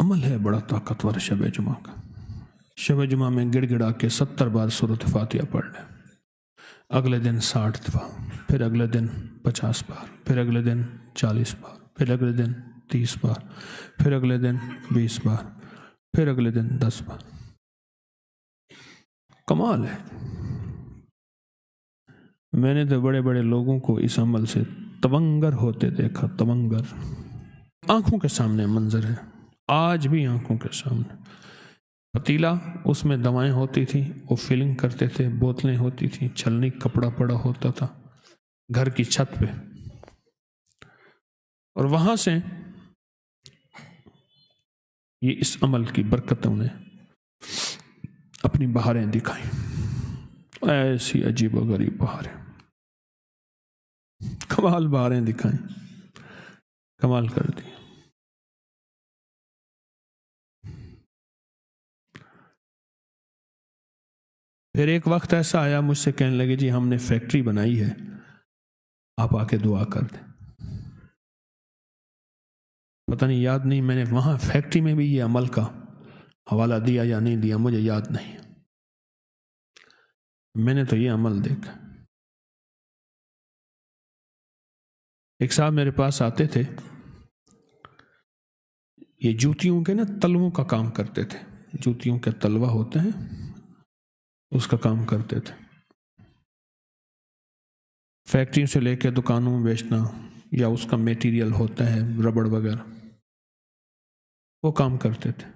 عمل ہے بڑا طاقتور شب جمعہ کا. شب جمعہ میں گڑ گڑا کے 70 بار سورۃ فاتحہ پڑھ لیں، اگلے دن 60 دفعہ، پھر اگلے دن 50 بار، پھر اگلے دن 40 بار، پھر اگلے دن 30 بار، پھر اگلے دن 20 بار، پھر اگلے دن 10 بار. کمال ہے. میں نے تو بڑے بڑے لوگوں کو اس عمل سے تونگر ہوتے دیکھا. تونگر آنکھوں کے سامنے منظر ہے، آج بھی آنکھوں کے سامنے. پتیلا، اس میں دوائیں ہوتی تھیں، وہ فلنگ کرتے تھے، بوتلیں ہوتی تھیں، چھلنی کپڑا پڑا ہوتا تھا گھر کی چھت پہ، اور وہاں سے یہ اس عمل کی برکتوں نے اپنی بہاریں دکھائیں. ایسی عجیب و غریب بہاریں، کمال بہاریں دکھائیں، کمال کر دی. پھر ایک وقت ایسا آیا، مجھ سے کہنے لگے جی ہم نے فیکٹری بنائی ہے، آپ آ کے دعا کر دیں. پتہ نہیں، یاد نہیں میں نے وہاں فیکٹری میں بھی یہ عمل کا حوالہ دیا یا نہیں دیا، مجھے یاد نہیں. میں نے تو یہ عمل دیکھا. ایک صاحب میرے پاس آتے تھے، یہ جوتیوں کے نا تلووں کا کام کرتے تھے. جوتیوں کے تلوا ہوتے ہیں، اس کا کام کرتے تھے. فیکٹری سے لے کے دکانوں میں بیچنا، یا اس کا میٹیریل ہوتا ہے ربڑ وغیرہ، وہ کام کرتے تھے.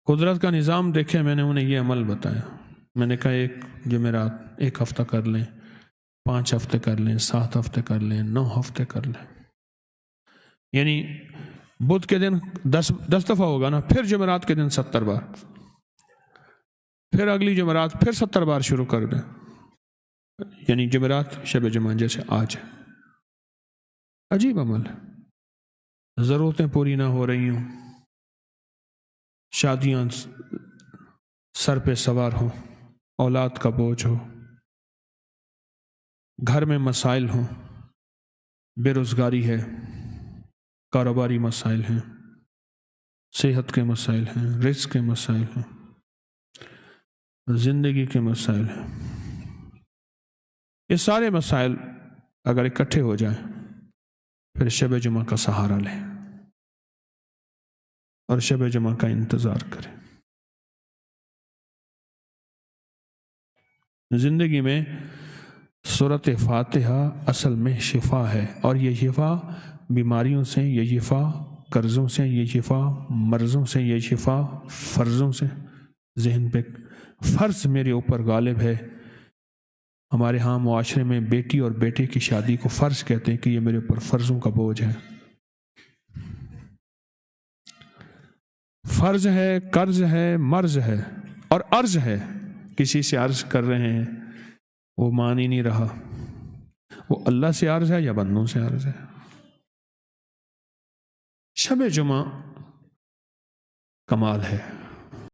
قدرت کا نظام دیکھے، میں نے انہیں یہ عمل بتایا. میں نے کہا ایک جمعرات 1 ہفتہ کر لیں، 5 ہفتے کر لیں، 7 ہفتے کر لیں، 9 ہفتے کر لیں. یعنی بدھ کے دن 10 دفعہ ہوگا نا، پھر جمعرات کے دن 70 بار، پھر اگلی جمعرات پھر 70 بار شروع کر دیں. یعنی جمعرات شب جمعہ جیسے آج ہے. عجیب عمل ہے. ضرورتیں پوری نہ ہو رہی ہوں، شادیاں سر پہ سوار ہوں، اولاد کا بوجھ ہو، گھر میں مسائل ہوں، بے روزگاری ہے، کاروباری مسائل ہیں، صحت کے مسائل ہیں، رزق کے مسائل ہیں، زندگی کے مسائل ہیں. یہ سارے مسائل اگر اکٹھے ہو جائیں، پھر شب جمعہ کا سہارا لیں اور شب جمعہ کا انتظار کریں. زندگی میں سورۃ فاتحہ اصل میں شفا ہے، اور یہ شفا بیماریوں سے، یہ شفا قرضوں سے، یہ شفا مرضوں سے، یہ شفا فرضوں سے. ذہن پہ فرض میرے اوپر غالب ہے. ہمارے ہاں معاشرے میں بیٹی اور بیٹے کی شادی کو فرض کہتے ہیں کہ یہ میرے اوپر فرضوں کا بوجھ ہے. فرض ہے، قرض ہے، مرض ہے، اور عرض ہے. کسی سے عرض کر رہے ہیں، وہ مان ہی نہیں رہا. وہ اللہ سے عرض ہے یا بندوں سے عرض ہے؟ شب جمعہ کمال ہے.